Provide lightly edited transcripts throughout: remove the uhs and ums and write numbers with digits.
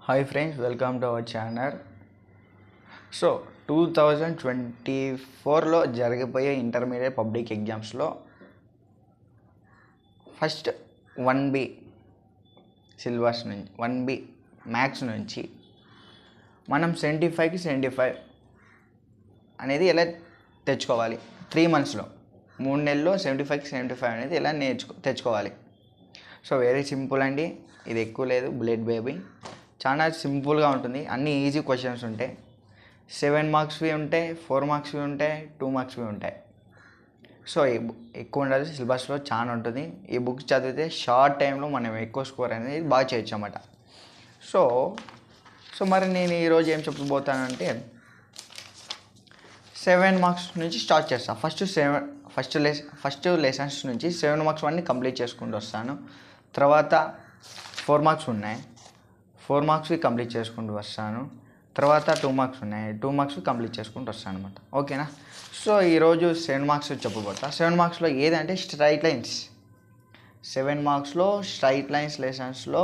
Hi friends, welcome to our channel. So 2024లో జరిగిపోయే intermediate public ఎగ్జామ్స్లో ఫస్ట్ 1B సిలబస్ నుంచి 1B మ్యాథ్స్ నుంచి మనం 75కి 75 అనేది ఎలా తెచ్చుకోవాలి, 3 monthsలో 3 నెలల్లో 75కి 75 అనేది ఎలా తెచ్చుకోవాలి. సో వెరీ సింపుల్ అండి, ఇది ఎక్కువ లేదు. బుల్లెట్ బేబీ చాలా సింపుల్గా ఉంటుంది. అన్ని ఈజీ క్వశ్చన్స్ ఉంటాయి. 7 మార్క్స్వి ఉంటాయి, 4 మార్క్స్వి ఉంటాయి, 2 మార్క్స్వి ఉంటాయి. సో ఎక్కువ ఉండదు, సిలబస్లో చాలా ఉంటుంది. ఈ బుక్ చదివితే షార్ట్ టైంలో మనం ఎక్కువ స్కోర్ అనేది బాగా చేయొచ్చు అన్నమాట. సో మరి నేను ఈరోజు ఏం చెప్పబోతానంటే 7 మార్క్స్ నుంచి స్టార్ట్ చేస్తాను. ఫస్ట్ లెసన్స్ నుంచి 7 మార్క్స్ అన్నీ కంప్లీట్ చేసుకుంటూ వస్తాను. తర్వాత 4 మార్క్స్ ఉన్నాయి, 4 మార్క్స్వి కంప్లీట్ చేసుకుంటూ వస్తాను. తర్వాత 2 మార్క్స్ ఉన్నాయి, 2 మార్క్స్వి కంప్లీట్ చేసుకుంటూ వస్తాను అనమాట. ఓకేనా? సో ఈరోజు 7 మార్క్స్ చెప్పబోతా. 7 మార్క్స్లో ఏదంటే స్ట్రైట్ లైన్స్. 7 మార్క్స్లో స్ట్రైట్ లైన్స్ లెసన్స్లో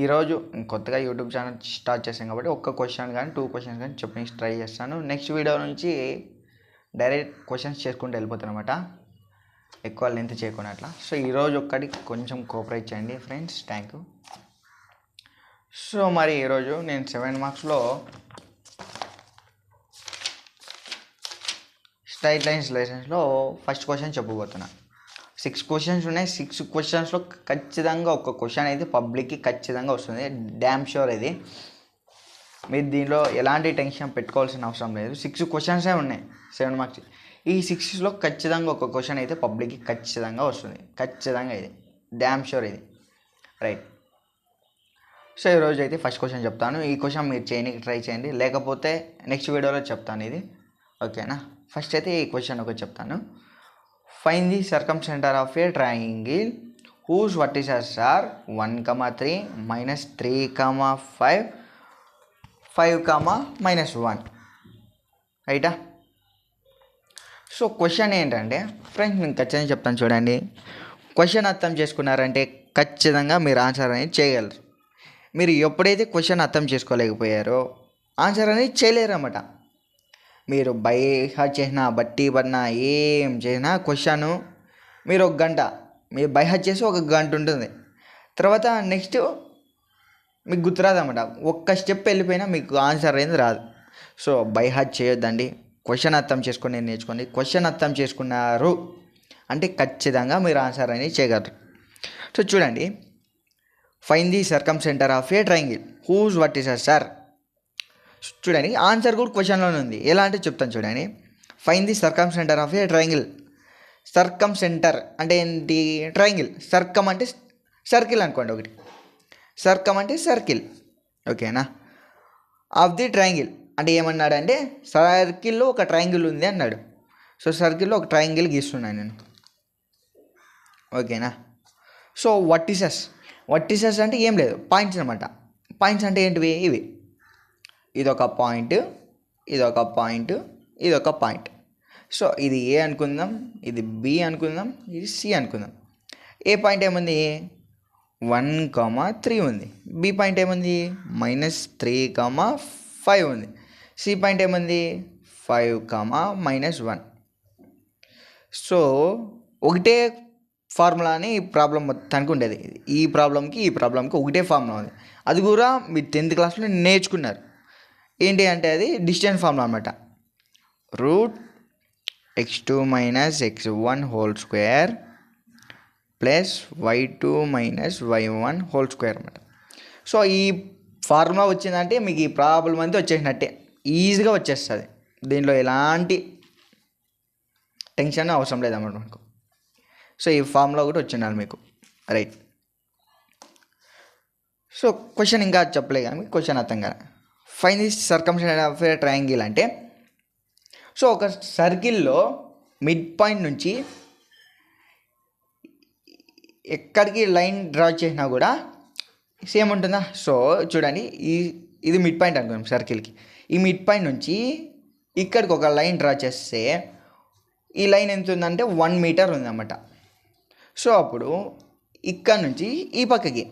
ఈరోజు కొత్తగా యూట్యూబ్ ఛానల్ స్టార్ట్ చేశాను కాబట్టి ఒక్క క్వశ్చన్ కానీ 2 క్వశ్చన్స్ కానీ చెప్పడానికి ట్రై చేస్తాను. నెక్స్ట్ వీడియో నుంచి డైరెక్ట్ క్వశ్చన్స్ చేసుకుంటూ వెళ్ళిపోతాను అనమాట, ఎక్కువ లెంత్ చేయకుండా అట్లా. సో ఈరోజు ఒక్కటి కొంచెం కోఆపరేట్ చేయండి ఫ్రెండ్స్, థ్యాంక్ యూ. సో మరి ఈరోజు నేను 7 మార్క్స్లో స్ట్రైట్ లైన్స్ లెసన్స్లో ఫస్ట్ క్వశ్చన్ చెప్పబోతున్నా. 6 క్వశ్చన్స్ ఉన్నాయి. 6 క్వశ్చన్స్లో ఖచ్చితంగా ఒక క్వశ్చన్ అయితే పబ్లిక్కి ఖచ్చితంగా వస్తుంది, డ్యామ్ షూర్. ఇది మీరు దీనిలో ఎలాంటి టెన్షన్ పెట్టుకోవాల్సిన అవసరం లేదు. 6 క్వశ్చన్సే ఉన్నాయి 7 మార్క్స్. ఈ 6లో ఖచ్చితంగా ఒక క్వశ్చన్ అయితే పబ్లిక్కి ఖచ్చితంగా వస్తుంది, ఖచ్చితంగా. ఇది డ్యామ్ షూర్, ఇది రైట్. సో ఈరోజు అయితే ఫస్ట్ క్వశ్చన్ చెప్తాను. ఈ క్వశ్చన్ మీరు చేయడానికి ట్రై చేయండి, లేకపోతే నెక్స్ట్ వీడియోలో చెప్తాను ఇది. ఓకేనా? ఫస్ట్ అయితే ఈ క్వశ్చన్ ఒకటి చెప్తాను. Find the circumcentre of a triangle whose vertices are 1,3 -3,5 5,-1. రైటా? సో క్వశ్చన్ ఏంటంటే ఫ్రెండ్స్, నేను ఖచ్చితంగా చెప్తాను చూడండి. క్వశ్చన్ అర్థం చేసుకున్నారంటే ఖచ్చితంగా మీరు ఆన్సర్ అనేది చేయగలరు. మీరు ఎప్పుడైతే క్వశ్చన్ అర్థం చేసుకోలేకపోయారో ఆన్సర్ అనేది చేయలేరన్నమాట. మీరు బై హార్ట్ చేసినా, బట్టి పడినా, ఏం చేసినా క్వశ్చన్ మీరు 1 గంట మీరు బై హార్ట్ చేసి 1 గంట ఉంటుంది. తర్వాత నెక్స్ట్ మీకు గుర్తురాదన్నమాట. ఒక్క స్టెప్ వెళ్ళిపోయినా మీకు ఆన్సర్ అనేది రాదు. సో బై హార్ట్ చేయొద్దండి, క్వశ్చన్ అర్థం చేసుకొని నేర్చుకోండి. క్వశ్చన్ అర్థం చేసుకున్నారు అంటే ఖచ్చితంగా మీరు ఆన్సర్ అనేది చేయగలరు. సో చూడండి, find the circumcentre of a triangle whose vertices are. చూడండి, ఆన్సర్ కూడా క్వశ్చన్లోనే ఉంది. ఎలా అంటే చెప్తాను చూడండి. Find the circumcentre of a triangle. Circumcentre అంటే ఏంటి? ట్రయాంగిల్. సర్కమ్ అంటే సర్కిల్ అనుకోండి, ఒకటి. సర్కమ్ అంటే సర్కిల్, ఓకేనా? ఆఫ్ ది ట్రయాంగిల్ అంటే ఏమన్నాడు అంటే సర్కిల్లో ఒక ట్రయాంగిల్ ఉంది అన్నాడు. సో సర్కిల్లో ఒక ట్రయాంగిల్ గీస్తున్నాను నేను, ఓకేనా? సో వర్టిసెస్ అంటే ఏం లేదు, పాయింట్స్ అనమాట. పాయింట్స్ అంటే ఏంటివి? ఇవి. ఇదొక పాయింట్, ఇదొక పాయింట్, ఇదొక పాయింట్. సో ఇది ఏ అనుకుందాం, ఇది బి అనుకుందాం, ఇది సి అనుకుందాం. ఏ పాయింట్ ఏముంది? 1,3 ఉంది. బి పాయింట్ ఏముంది? -3,5 ఉంది. సి పాయింట్ ఏముంది? 5,-1. సో ఒకటే ఫార్ములా అని ఈ ప్రాబ్లం మొత్తానికి ఉండేది. ఈ ప్రాబ్లంకి ఒకటే ఫార్ములా ఉంది. అది కూడా మీరు 10th క్లాస్లో నేర్చుకున్నారు. ఏంటి అంటే అది డిస్టెన్స్ ఫార్ములా అనమాట. √x2 - x1 whole square +y2 - y1 whole square అనమాట. సో ఈ ఫార్ములా వచ్చిందంటే మీకు ఈ ప్రాబ్లం అంతా వచ్చేసినట్టే, ఈజీగా వచ్చేస్తుంది. దీనిలో ఎలాంటి టెన్షన్ అవసరం లేదన్నమాట మనకు. సో ఈ ఫార్ములా కూడా వచ్చిండాలి మీకు, రైట్. సో క్వశ్చన్ ఇంకా చెప్పలే కానీ క్వశ్చన్ అర్థం కదా. Find the circumcentre of a triangle అంటే, సో ఒక సర్కిల్లో మిడ్ పాయింట్ నుంచి ఎక్కడికి లైన్ డ్రా చేసినా కూడా సేమ్ ఉంటుందా? సో చూడండి, ఇది మిడ్ పాయింట్ అనుకుందాం సర్కిల్కి. ఈ మిడ్ పాయింట్ నుంచి ఇక్కడికి ఒక లైన్ డ్రా చేస్తే ఈ లైన్ ఎంత ఉందంటే 1 మీటర్ ఉందన్నమాట. సో అప్పుడు ఇక్కడ నుంచి ఈ పక్కకి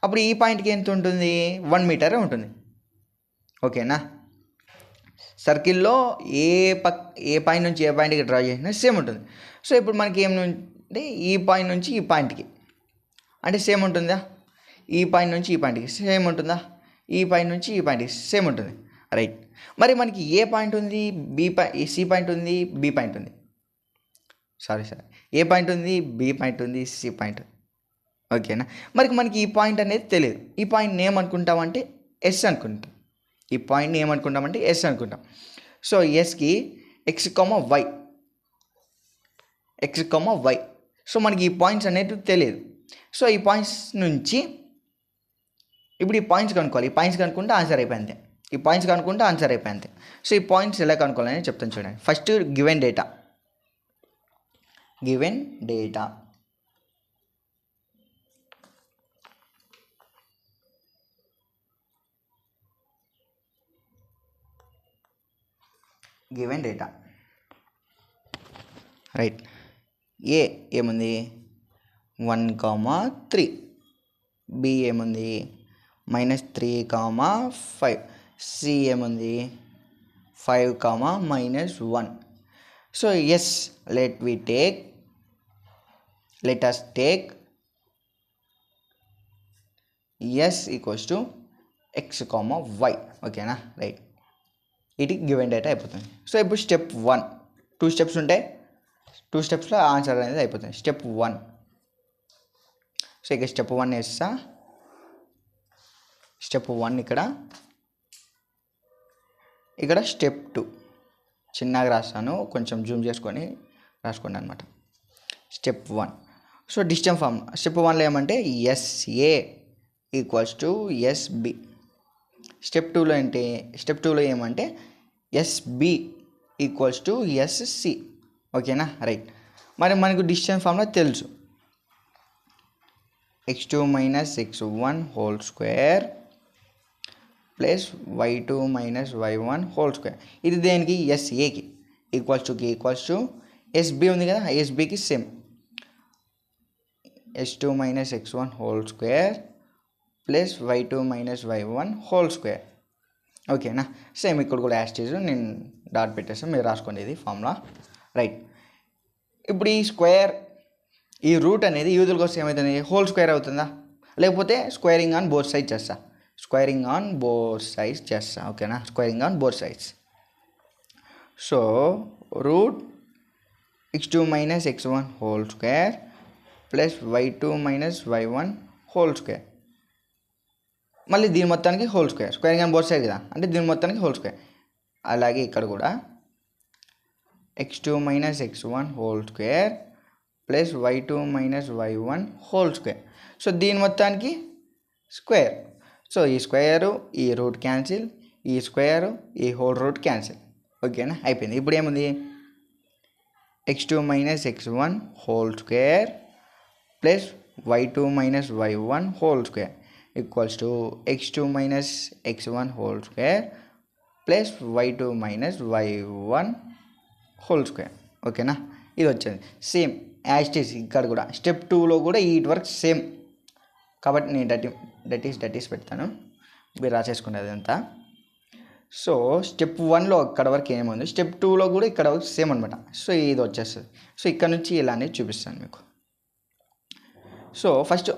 అప్పుడు ఈ పాయింట్కి ఎంత ఉంటుంది, 1 మీటరే ఉంటుంది. ఓకేనా. సర్కిల్లో ఏ పాయింట్ నుంచి ఏ పాయింట్కి డ్రా చేసినా సేమ్ ఉంటుంది. సో ఇప్పుడు మనకి ఏమంటే ఈ పాయింట్ నుంచి ఈ పాయింట్కి అంటే సేమ్ ఉంటుందా, ఈ పాయింట్ నుంచి ఈ పాయింట్కి సేమ్ ఉంటుందా, ఈ పాయింట్ నుంచి ఈ పాయింట్కి సేమ్ ఉంటుంది. రైట్. మరి మనకి ఏ పాయింట్ ఉంది, సి పాయింట్ ఉంది, బి పాయింట్ ఉంది, సారీ ఏ పాయింట్ ఉంది, బి పాయింట్ ఉంది, సి పాయింట్. ఓకేనా. మరి మనకి ఈ పాయింట్ అనేది తెలియదు. ఈ పాయింట్ని ఏమనుకుంటామంటే ఎస్ అనుకుంటాం. ఈ పాయింట్ని ఏమనుకుంటామంటే ఎస్ అనుకుంటాం. సో ఎస్కి ఎక్స్ కామా వై. సో మనకి ఈ పాయింట్స్ అనేది తెలియదు. సో ఈ పాయింట్స్ నుంచి ఇప్పుడు ఈ పాయింట్స్ కనుక్కోవాలి. ఈ పాయింట్స్ కనుక్కుంటే ఆన్సర్ అయిపోయింది. ఈ పాయింట్స్ కనుక్కుంటే ఆన్సర్ అయిపోయింది. సో ఈ పాయింట్స్ ఎలా కనుక్కోవాలని చెప్తాను చూడండి. First given data given data right. ఏముంది 1,3, బి ఏముంది -3,5, సి ఏముంది 5,-1. So S let us take s equals to x, y. ఓకేనా. రైట్. ఇది గివెన్ డేటా అయిపోతుంది. సో ఇప్పుడు స్టెప్ 1, 2 స్టెప్స్ ఉంటాయి. 2 స్టెప్స్లో ఆన్సర్ అనేది అయిపోతుంది. స్టెప్ 1. సో ఇక స్టెప్ 1 వేస్తా. స్టెప్ 1 ఇక్కడ స్టెప్ 2 చిన్నగా రాస్తాను, కొంచెం జూమ్ చేసుకొని రాసుకోండి అనమాట. Step 1. So distance form step 1లో ఏమంటే S A equals to S B. Step 2లో ఏమంటే ఎస్బి ఈక్వల్స్ టు ఎస్సి. ఓకేనా. రైట్. మరి మనకు డిస్టెన్స్ ఫార్ములా తెలుసు. x2 - x1 whole square plus y2 - y1 whole square. ఇది దేనికి, ఎస్ఏకి ఈక్వల్స్ టు ఎస్బి ఉంది కదా, ఎస్బికి same x2 - x1 whole square plus y2 - y1 whole square. ఓకేనా. సేమ్ ఇక్కడ కూడా యాస్టీజ్ నేను డాట్ పెట్టేస్తాను, మీరు రాసుకోండి ఇది ఫార్ములా. రైట్. ఇప్పుడు ఈ రూట్ అనేది యూజువల్గా వస్తే ఏమవుతుంది, హోల్ స్క్వేర్ అవుతుందా, లేకపోతే స్క్వేరింగ్ ఆన్ బోత్ సైడ్స్ చేస్తా. ఓకేనా. Squaring on both sides. So root x2 - x1 whole square plus y2 - y1 whole square. మళ్ళీ దీని మొత్తానికి whole square, squaring on both side కదా, అంటే దీని మొత్తానికి హోల్ స్క్వేర్. అలాగే ఇక్కడ కూడా x2 - x1 whole square plus y2 - y1 whole square. So దీని మొత్తానికి స్క్వేర్. సో ఈ స్క్వేరు, ఈ రూట్ క్యాన్సిల్, ఈ స్క్వేరు, ఈ హోల్ రూట్ క్యాన్సిల్. ఓకేనా. అయిపోయింది. ఇప్పుడు ఏముంది, x2 - x1 whole square plus y2 - y1 whole square equals to x2 - x1 whole square plus y2 - y1 whole square. ఓకేనా. ఇది వచ్చింది సేమ్ యాజ్ ఇట్ ఈస్. ఇక్కడ కూడా స్టెప్ 2లో కూడా ఈ వర్క్ సేమ్ కాబట్టి నేను దట్ ఈస్ పెడతాను, మీరు రాసేసుకునేది అంతా. సో స్టెప్ 1లో ఇక్కడ వరకు ఏముంది, స్టెప్ 2లో కూడా ఇక్కడ వరకు సేమ్ అనమాట. సో ఇది వచ్చేస్తుంది. సో ఇక్కడ నుంచి ఇలా అనేది చూపిస్తాను మీకు. సో ఫస్ట్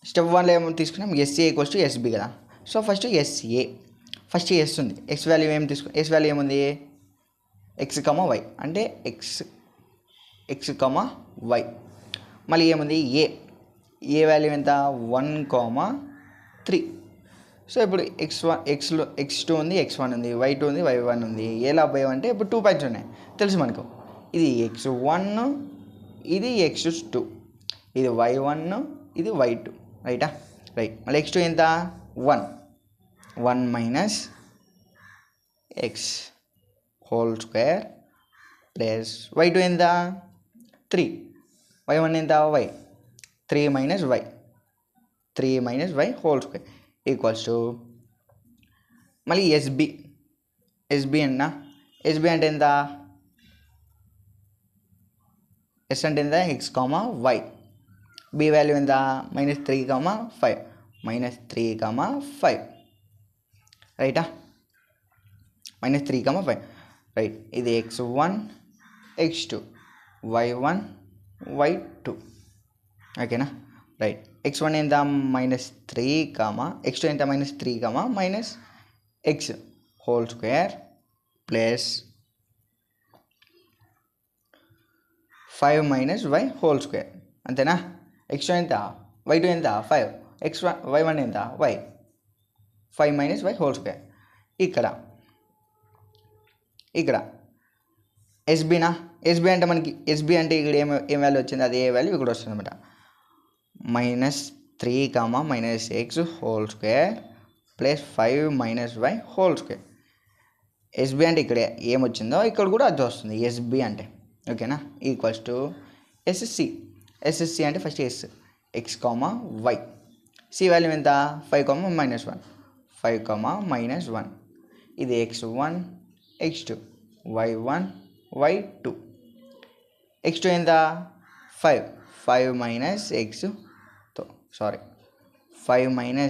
స్టెప్ 1లో ఏమో తీసుకున్నాం, ఎస్ఏ ఈక్వల్స్ టు ఎస్బి కదా. సో ఫస్ట్ ఎస్ ఉంది. ఎక్స్ వాల్యూ ఏముంది, x, y అంటే x, y. మళ్ళీ ఏముంది, ఏ వాల్యూ ఎంత, 1,3. సో ఇప్పుడు x2 ఉంది, x1 ఉంది, y2 ఉంది, y1 ఉంది. ఎలా అబ్బాయి అంటే ఇప్పుడు 2 పాయింట్స్ ఉన్నాయి తెలుసు మనకు. ఇది x1, ఇది x2, ఇది y1, ఇది y2. రైటా. రైట్. మళ్ళీ x2 ఎంత, 1 minus x whole square plus y2 ఎంత, 3, y1 ఎంత, y, 3 minus y whole square equals to మళ్ళీ ఎస్బి అన్న. ఎస్బి అంటే ఎంత, ఎస్ అంటే ఎంత, x, y. బి వాల్యూ ఎంత -3, 5 -3, 5 రైటా, -3, 5 రైట్. ఇది x1 x2 y1 y2 ఓకేనా రైట్. x1 ఎంత -3, x2 ఎంత -3, -x whole square plus 5 - y whole square అంతేనా. x2 ఎంత, y2 ఎంత 5, x1 y1 ఎంత y, 5 - y హోల్ స్క్వేర్. ఇక్కడ ఎస్బీనా, ఎస్బీ అంటే మనకి ఎస్బీ అంటే ఇక్కడ ఏం వాల్యూ వచ్చింది అదే వాల్యూ ఇక్కడ వస్తుంది అనమాట. -3, -x whole square plus 5 - y whole square. SB అంటే ఇక్కడ ఏమొచ్చిందో ఇక్కడ కూడా అది వస్తుంది ఎస్బీ అంటే ఓకేనా. ఈక్వల్స్ టు ఎస్ఎస్సి అంటే first x, y. C value ఎంత 5, -1 5, -1 ఇది x1 x2 y1 y2. x2 ఎంత 5 - x 5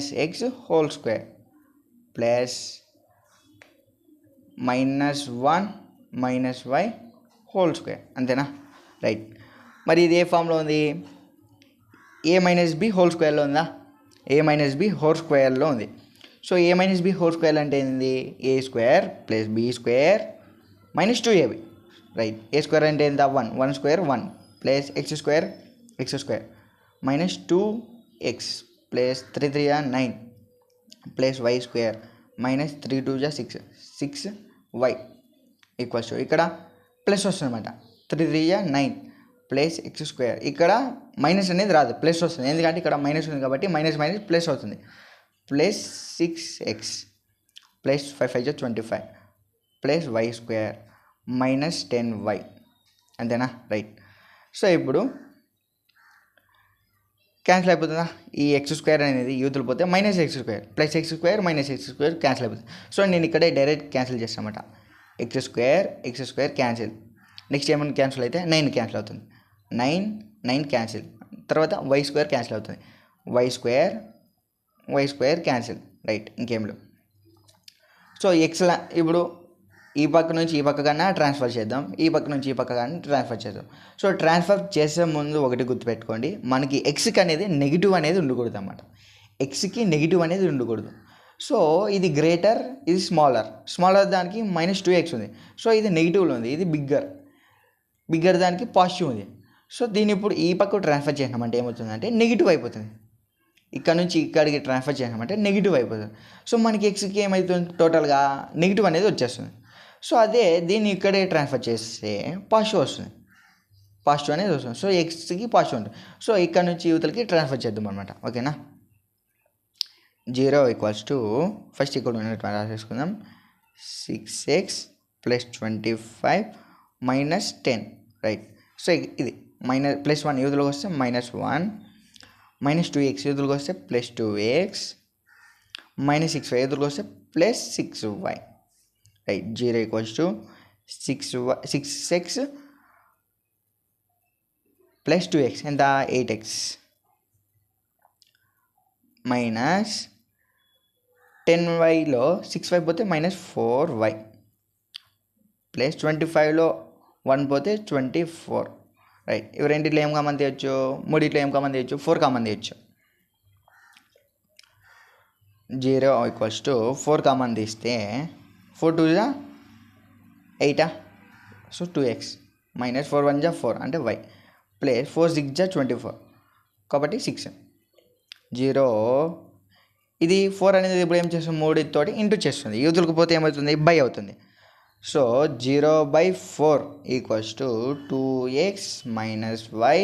- x whole square plus -1 - y whole square అంతేనా రైట్. మరి ఇది ఏ ఫామ్లో ఉంది, a - b హోల్ స్క్వేర్లో ఉందా, a - b హోల్ స్క్వేర్లో ఉంది. So a - b whole square అంటే ఏంది, a² + b² -2ab right. a square అంటే ఎంత 1 square 1 plus x square -2x plus 3 3 9 plus y square -3 2 6 6y equals ఇక్కడ ప్లస్ వస్తుంది అనమాట. 3 3 9 ప్లస్ x స్క్వేర్. ఇక్కడ మైనస్ అనేది రాదు, ప్లస్ వస్తుంది ఎందుకంటే ఇక్కడ మైనస్ ఉంది కాబట్టి మైనస్ ప్లస్ అవుతుంది. Plus 6x plus 5 5 25 plus y square -10y అంతేనా రైట్. సో ఇప్పుడు క్యాన్సిల్ అయిపోతుందా, ఈ x స్క్వేర్ అనేది యూతులు పోతే -x square plus x square -x square cancel అయిపోతుంది. సో నేను ఇక్కడే డైరెక్ట్ క్యాన్సిల్ చేస్తానమాట. x స్క్వేర్ క్యాన్సిల్, నెక్స్ట్ ఏమైనా క్యాన్సిల్ అయితే 9 క్యాన్సిల్ అవుతుంది, 9 క్యాన్సిల్. తర్వాత y స్క్వేర్ క్యాన్సిల్ అవుతుంది, y స్క్వేర్ క్యాన్సిల్ రైట్ ఇంకేం లేవు. సో ఎక్స్లా ఇప్పుడు ఈ పక్క నుంచి ఈ పక్క కన్నా ట్రాన్స్ఫర్ చేద్దాం, ఈ పక్క నుంచి ఈ పక్క కన్నా ట్రాన్స్ఫర్ చేద్దాం. సో ట్రాన్స్ఫర్ చేసే ముందు ఒకటి గుర్తుపెట్టుకోండి, మనకి ఎక్స్కి అనేది నెగిటివ్ అనేది ఉండకూడదు అన్నమాట. ఎక్స్కి నెగిటివ్ అనేది ఉండకూడదు. సో ఇది గ్రేటర్, ఇది స్మాలర్ దానికి -2x ఉంది. సో ఇది నెగిటివ్లో ఉంది, ఇది బిగ్గర్ దానికి పాజిటివ్ ఉంది. సో దీన్ని ఇప్పుడు ఈ పక్క ట్రాన్స్ఫర్ చేసినామంటే ఏమవుతుందంటే నెగిటివ్ అయిపోతుంది. ఇక్కడ నుంచి ఇక్కడికి ట్రాన్స్ఫర్ చేసినామంటే నెగిటివ్ అయిపోతుంది. సో మనకి ఎక్స్కి ఏమవుతుంది టోటల్గా నెగిటివ్ అనేది వచ్చేస్తుంది. సో అదే దీన్ని ఇక్కడే ట్రాన్స్ఫర్ చేస్తే పాజిటివ్ అనేది వస్తుంది. సో ఎక్స్కి పాజిటివ్ ఉంటుంది. సో ఇక్కడ నుంచి యూతలకి ట్రాన్స్ఫర్ చేద్దాం అనమాట ఓకేనా. 0 = ఫస్ట్ ఇక్కడ ఉన్నట్టు రాసేసుకుందాం, 6x + 25 - 10 రైట్. సో ఇది +1 యూతులకు వస్తే -1 -2x యూతులకు వస్తే +2x -6y యూతులకు వస్తే +6y రైట్. 0 = 6x + 2x ఎంత 8x -10yలో 6y పోతే -4y ప్లస్ 25లో 1 పోతే 24 రైట్. ఇవి రెండిట్లో ఏం కామన్ తీయచ్చు, మూడిట్లో ఏం కామన్ తీయచ్చు, 4 కామన్ తీయచ్చు. 0 = 4 కామన్ తీస్తే 4 2 8 సో 2x -4 1 4 అంటే y ప్లస్ 4 6 24 కాబట్టి 6. 0 ఇది 4 అనేది ఇప్పుడు ఏం చేస్తుంది 3 తోటి ఇంటూ చేస్తుంది, యూతులకు పోతే ఏమవుతుంది బై అవుతుంది. So 0/4 = 2x - y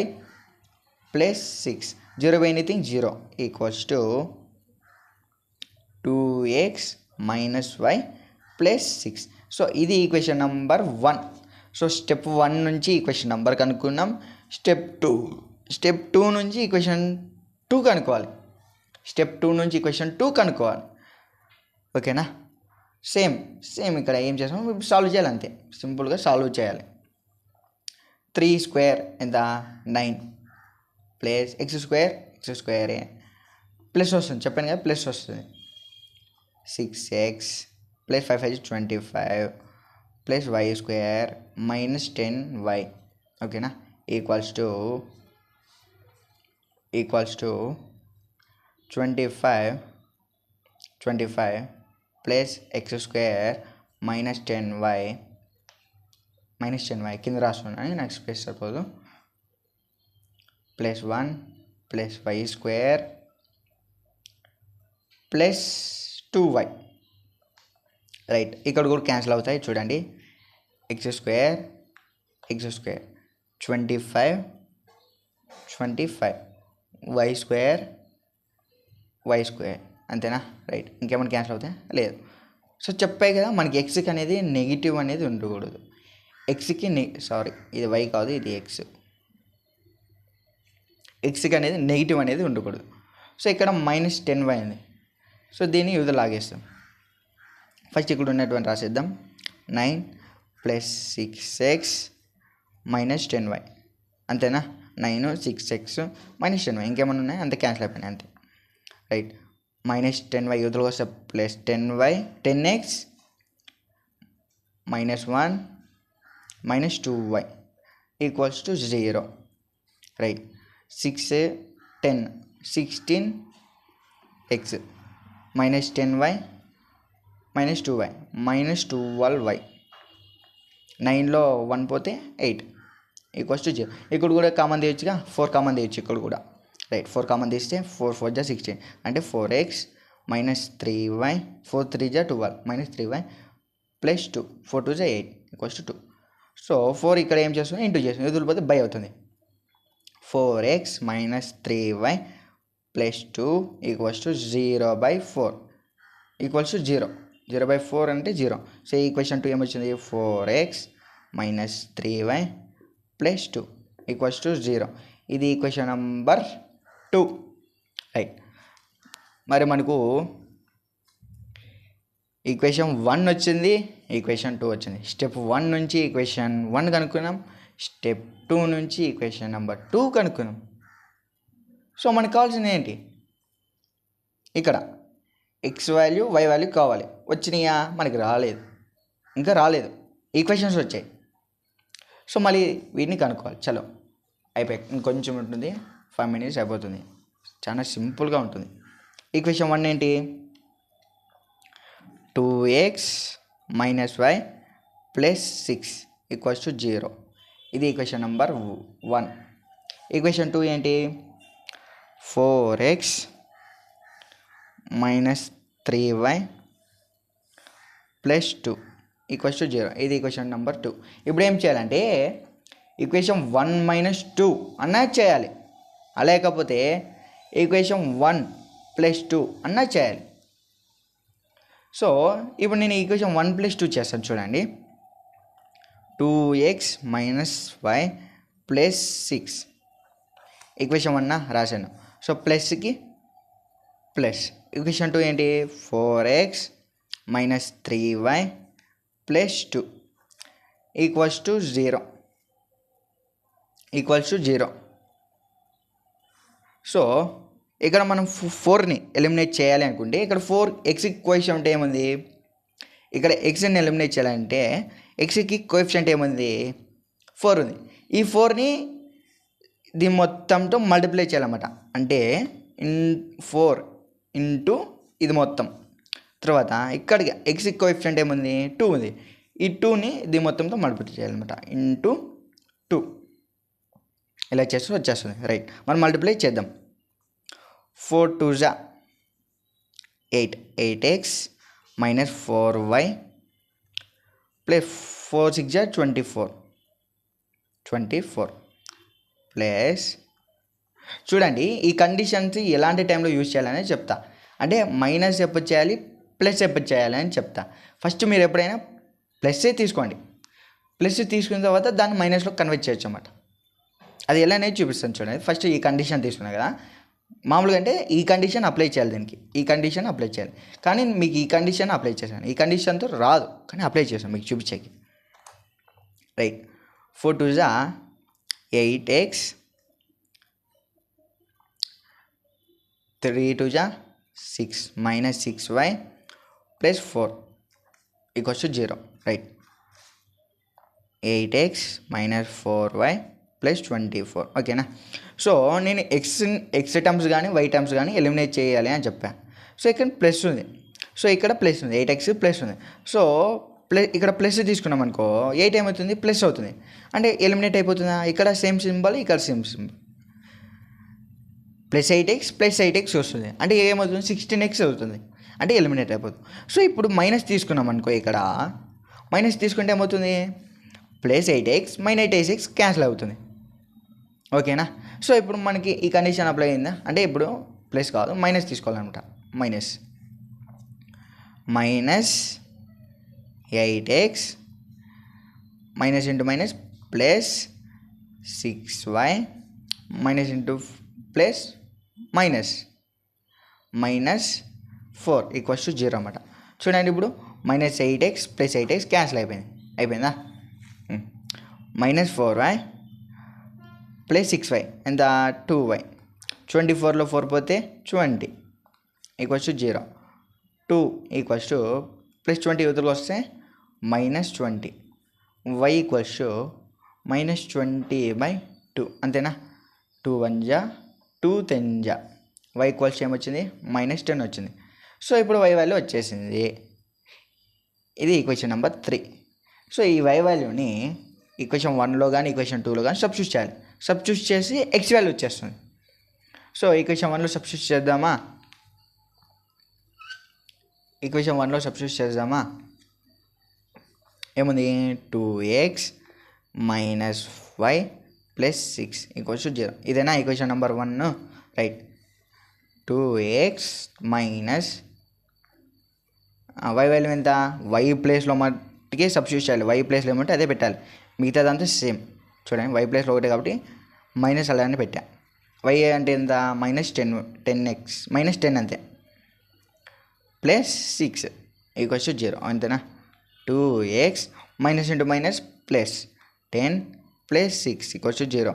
plus 6. 0 by anything 0 = 2x - y plus 6. So ఇది ఈక్వేషన్ నెంబర్ 1. సో స్టెప్ 1 నుంచి ఈక్వేషన్ నెంబర్ కనుక్కున్నాం. స్టెప్ 2 నుంచి ఈక్వేషన్ 2 కనుక్కోవాలి. ఓకేనా. సేమ్ ఇక్కడ ఏం చేస్తాం సాల్వ్ చేయాలి అంతే, సింపుల్గా సాల్వ్ చేయాలి. 3² ఎంత 9 ప్లస్ ఎక్స్ స్క్వేరే ప్లస్ వస్తుంది, చెప్పాను కదా ప్లస్ వస్తుంది. 6x plus 5 5 25 plus Y square minus 10y, ఓకేనా, equals to 25 plus X square minus 10y కింద రాస్తున్నాను, నెక్స్ట్ ప్లస్ సరిపోదు, plus 1 plus Y square plus 2y, right. ఇక్కడ కూడా క్యాన్సిల్ అవుతాయి చూడండి. ఎక్స్ స్క్వేర్ 25 వై స్క్వేర్ అంతేనా, రైట్. ఇంకేమైనా క్యాన్సిల్ అవుతాయి లేదు. సో చెప్పాయి కదా మనకి ఎక్స్కి అనేది నెగిటివ్ అనేది ఉండకూడదు. ఎక్స్కి ఇది వై కాదు, ఇది ఎక్స్కి అనేది నెగిటివ్ అనేది ఉండకూడదు. సో ఇక్కడ మైనస్ 10y ఉంది. సో దీన్ని యూజ్ లాగేస్తాం. ఫస్ట్ ఇక్కడ ఉన్నటువంటి రాసేద్దాం. 9 ప్లస్ 6x మైనస్ 10y, అంతేనా. 9 6x మైనస్ 10y, ఇంకేమైనా ఉన్నాయి అంతే, క్యాన్సిల్ అయిపోయినాయి అంతే, రైట్. మైనస్ 10y యూజ్లోకి వస్తే plus 10x minus 1 minus 2y equals to 0, right. 6 10 16x minus 10y minus 2y minus 12y, 9లో 1 పోతే 8 ఈక్వల్స్ టు 0. ఇక్కడ కూడా కామన్ తీయచ్చుగా, 4 కామన్ తీయచ్చు ఇక్కడ కూడా, రైట్. 4 కామన్ తీస్తే 4 4 జా 16 అంటే 4x మైనస్ 3y 4 3 జా 12 మైనస్ 3y ప్లస్ 2 4 2 జా 8 ఈక్వల్స్ టు 2. సో 4 ఇక్కడ ఏం చేస్తుంది, ఇంటూ చేస్తుంది, వదిలిపోతే బై అవుతుంది. 4x minus 3y plus 2 equals to 0/4 equals to 0/4 అంటే 0. సో ఈక్వేషన్ 2 ఏమొచ్చింది, 4x minus 3y plus 2 equals to 0. ఇది ఈక్వేషన్ నెంబర్ 2, రైట్. మరి మనకు ఈక్వేషన్ 1 వచ్చింది, ఈక్వేషన్ 2 వచ్చింది. స్టెప్ 1 నుంచి ఈక్వేషన్ 1 కనుక్కున్నాం, స్టెప్ 2 నుంచి ఈక్వేషన్ నెంబర్ 2 కనుక్కున్నాం. సో మనకు కావాల్సింది ఏంటి, ఇక్కడ ఎక్స్ వాల్యూ వై వాల్యూ కావాలి. వచ్చినాయా, మనకి ఇంకా రాలేదు, ఈక్వేషన్స్ వచ్చాయి. సో మళ్ళీ వీటిని కనుక్కోవాలి. చలో అయిపోయి ఇంకొంచెం ఉంటుంది, 5 minutes అయిపోతుంది. చాలా సింపుల్గా ఉంటుంది. ఈక్వేషన్ 1 ఏంటి, 2x minus Y plus 6 equals to 0. ఇది ఈక్వేషన్ నెంబర్ 1. ఈక్వేషన్ 2 ఏంటి, 4x minus 3y plus 2 equals to 0. ఇది ఈక్వేషన్ నెంబర్ 2. ఇప్పుడు ఏం చేయాలంటే ఈక్వేషన్ 1 మైనస్ 2 అన్నది చేయాలి, లేకపోతే ఈక్వేషన్ 1 ప్లస్ 2 అన్నది చేయాలి. సో ఇప్పుడు నేను ఈక్వేషన్ 1 ప్లస్ 2 చేస్తాను చూడండి. 2x minus Y plus 6 equation 1 రాశాను. So ప్లస్కి plus. ఈక్వేషన్ 2 ఏంటి, 4x minus 3y plus 2 equals to 0. So ఇక్కడ మనం 4ని ఎలిమినేట్ చేయాలి అనుకుంటే, ఇక్కడ 4x కోఎఫిషియంట్ ఏముంది, ఇక్కడ xని ఎలిమినేట్ చేయాలంటే xకి కోఎఫిషియంట్ ఏముంది, 4 ఉంది. ఈ 4ని దీని మొత్తంతో మల్టిప్లై చేయాలన్నమాట. అంటే 4 ఇంటూ ఇది మొత్తం. తర్వాత ఇక్కడికి ఎక్స్ కోఎఫిషియంట్ ఏముంది, 2 ఉంది. ఈ 2ని దీని మొత్తంతో మల్టిప్లై చేయాలన్నమాట, ఇంటూ 2. ఇలా చేస్తే వచ్చేస్తుంది, రైట్. మనం మల్టిప్లై చేద్దాం. 4 2 జా 8, 8x మైనస్ 4y ప్లస్ 4 6 జా 24 ప్లస్. చూడండి ఈ కండిషన్స్ ఎలాంటి టైంలో యూజ్ చేయాలని చెప్తా. అంటే మైనస్ ఎప్పుడు చేయాలి, ప్లస్ ఎప్పుడు చేయాలి అని చెప్తా. ఫస్ట్ మీరు ఎప్పుడైనా ప్లస్సే తీసుకోండి, ప్లస్ తీసుకున్న తర్వాత దాన్ని మైనస్లో కన్వర్ట్ చేయొచ్చు అన్నమాట. అది ఎలా అనేది చూపిస్తాను చూడండి. ఫస్ట్ ఈ కండిషన్ తీసుకున్నా కదా, మామూలుగా అంటే ఈ కండిషన్ అప్లై చేయాలి, దీనికి ఈ కండిషన్ అప్లై చేయాలి. కానీ మీకు ఈ కండిషన్ అప్లై చేశాను, ఈ కండిషన్తో రాదు కానీ అప్లై చేశాను మీకు చూపించేకి, రైట్. 4 2 జా 8x 3 2 జా 6 minus 6y plus 4 equals to 0 right. 8x minus 4y plus 24 ఓకేనా. సో నేను ఎక్స్ టర్మ్స్ కానీ వై టర్మ్స్ కానీ ఎలిమినేట్ చేయాలి అని చెప్పాను. సో ఇక్కడ ప్లస్ ఉంది, సో ఇక్కడ ప్లస్ ఉంది, 8x ప్లస్ ఉంది. సో ఇక్కడ ప్లస్ తీసుకున్నాం అనుకో 8 ఏమవుతుంది ప్లస్ అవుతుంది అంటే ఎలిమినేట్ అయిపోతుందా. ఇక్కడ సేమ్ సింబల్, ఇక్కడ సేమ్ సింబల్, ప్లస్ 8x వస్తుంది అంటే ఏమవుతుంది 16x అవుతుంది అంటే ఎలిమినేట్ అయిపోతుంది. సో ఇప్పుడు మైనస్ తీసుకున్నాం అనుకో, ఇక్కడ మైనస్ తీసుకుంటే ఏమవుతుంది plus 8x minus 8x cancel అవుతుంది ఓకేనా. సో ఇప్పుడు మనకి ఈ కండిషన్ అప్లై అయిందా అంటే ఇప్పుడు ప్లస్ కాదు మైనస్ తీసుకోవాలన్నమాట. Minus 8x minus into minus plus 6y minus into plus minus 4 equals to 0 అన్నమాట. చూడండి ఇప్పుడు minus 8x plus 8x cancel అయిపోయిందా. మైనస్ 4y ప్లస్ 6y ఎంత 2y. 24లో 4 పోతే 20 equals to 0. 2 equals to plus 20 యువతలకు వస్తే minus 20. y equals to minus 20/2 అంతేనా. 2 1 జా 2 10 జా y ఈక్వల్స్ ఏమొచ్చింది మైనస్ 10 వచ్చింది. సో ఇప్పుడు y వాల్యూ వచ్చేసింది. ఇది ఈక్వేషన్ నెంబర్ 3. సో ఈ y వాల్యూని ఈక్వేషన్ 1లో కానీ ఈక్వేషన్ 2లో కానీ సబ్స్టిట్యూట్ చేయాలి. సబ్స్టిట్యూట్ చేసి x వాల్యూ వచ్చేస్తుంది. సో ఈక్వేషన్ 1లో సబ్స్టిట్యూట్ చేద్దామా, ఈక్వేషన్ 1లో సబ్స్టిట్యూట్ చేద్దామా. ఏముంది 2x minus 5 plus 6 equals to 0. ఇదేనా equation number 1 right. 2x minus y value ఎంత y ప్లేస్లో మట్టుకే సబ్స్టిట్యూట్ చేయాలి. y ప్లేస్లో ఏమంటే అదే పెట్టాలి, మిగతాదంతా సేమ్. చూడండి y ప్లేస్లో ఒకటే కాబట్టి మైనస్ అలానే పెట్టా. y అంటే ఎంత మైనస్ 10x మైనస్ 10 అంతే ప్లస్ 6 ఈక్వల్స్ టు 0 అంతేనా. 2x minus into minus plus 10 plus 6 equals to 0.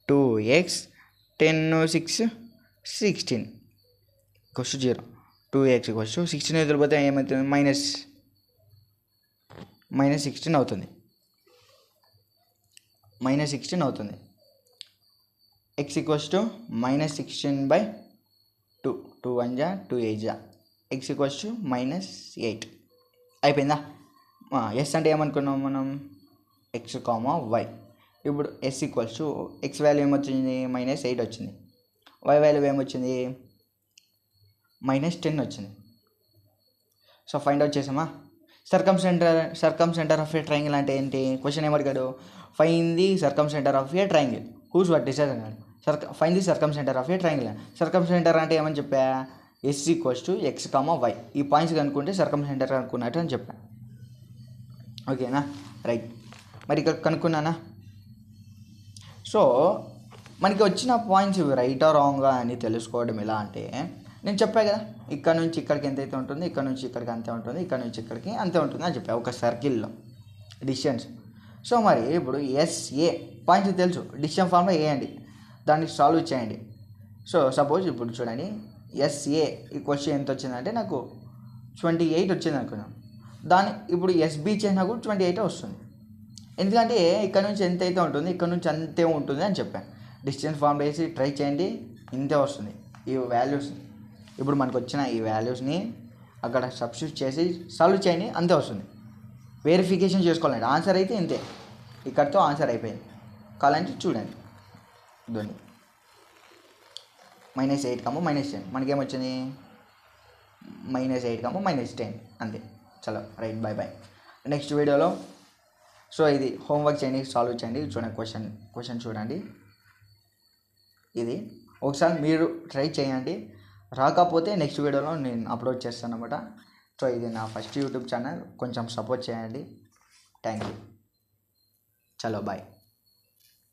2x 10 6 16 equals to 0. 2x equals to 16 ఎదురుపోతే ఏమవుతుంది మైనస్ 16 అవుతుంది. మైనస్ 16 అవుతుంది. x equals to minus 16/2. 2 1 జా 2 8 జా x ఈక్వల్స్ టు మైనస్ 8 అయిపోయిందా. ఎస్ అంటే ఏమనుకున్నాం మనం x, y. ఇప్పుడు s equals to x value ఏమొచ్చింది మైనస్ 8 వచ్చింది, y వాల్యూ ఏమొచ్చింది మైనస్ 10 వచ్చింది. సో ఫైండ్ అవుట్ చేసామా. Circumcentre of a triangle అంటే ఏంటి, క్వశ్చన్ ఏమడిగాడు find the circumcentre of a triangle whose vertices అన్నాడు. Find the circumcentre of a triangle. Circumcentre అంటే ఏమని చెప్పా S equals to x, y. ఈ points కనుక్కుంటే సర్కమ్ సెంటర్ కనుక్కున్నట్టు అని చెప్పా ఓకేనా రైట్. మరి ఇక్కడ కనుక్కున్నానా. సో మనకి వచ్చిన పాయింట్స్ రైటా రాంగా అని తెలుసుకోవడం ఎలా అంటే నేను చెప్పా కదా ఇక్కడ నుంచి ఇక్కడికి ఎంతైతే ఉంటుంది, ఇక్కడ నుంచి ఇక్కడికి అంతే ఉంటుంది, ఇక్కడ నుంచి ఇక్కడికి అంతే ఉంటుంది అని చెప్పా ఒక సర్కిల్లో డిస్టెన్స్. సో మరి ఇప్పుడు ఎస్ఏ పాయింట్స్ తెలుసు, డిస్టెన్స్ ఫార్మ్లో వేయండి, దాన్ని సాల్వ్ చేయండి. సో సపోజ్ ఇప్పుడు చూడండి ఎస్ఏ ఈ క్వశ్చన్ ఎంత వచ్చిందంటే నాకు 28 వచ్చింది అనుకున్నాను. దాన్ని ఇప్పుడు ఎస్బీ చేసినా కూడా 28 వస్తుంది. ఎందుకంటే ఇక్కడ నుంచి ఎంత అయితే ఉంటుంది ఇక్కడ నుంచి అంతే ఉంటుంది అని చెప్పాను. డిస్టెన్స్ ఫార్మ్ వేసి ట్రై చేయండి, ఇంతే వస్తుంది ఈ వాల్యూస్. ఇప్పుడు మనకు వచ్చిన ఈ వాల్యూస్ని అక్కడ సబ్స్టిట్యూట్ చేసి సాల్వ్ చేయండి, అంతే వస్తుంది. వెరిఫికేషన్ చేసుకోవాలండి. ఆన్సర్ అయితే ఇంతే, ఇక్కడితో ఆన్సర్ అయిపోయింది. కావాలంటే చూడండి ఇదండి -8, -10 మనకేమొచ్చింది -8, -10 అంతే. చలో రైట్, బాయ్ బాయ్. నెక్స్ట్ వీడియోలో సో ఇది హోంవర్క్ చేయండి, సాల్వ్ చేయండి. చూడండి క్వశ్చన్ చూడండి, ఇది ఒకసారి మీరు ట్రై చేయండి. రాకపోతే నెక్స్ట్ వీడియోలో నేను అప్లోడ్ చేస్తాను అన్నమాట. సో ఇది నా ఫస్ట్ యూట్యూబ్ ఛానల్, కొంచెం సపోర్ట్ చేయండి. Thank you. చలో బాయ్.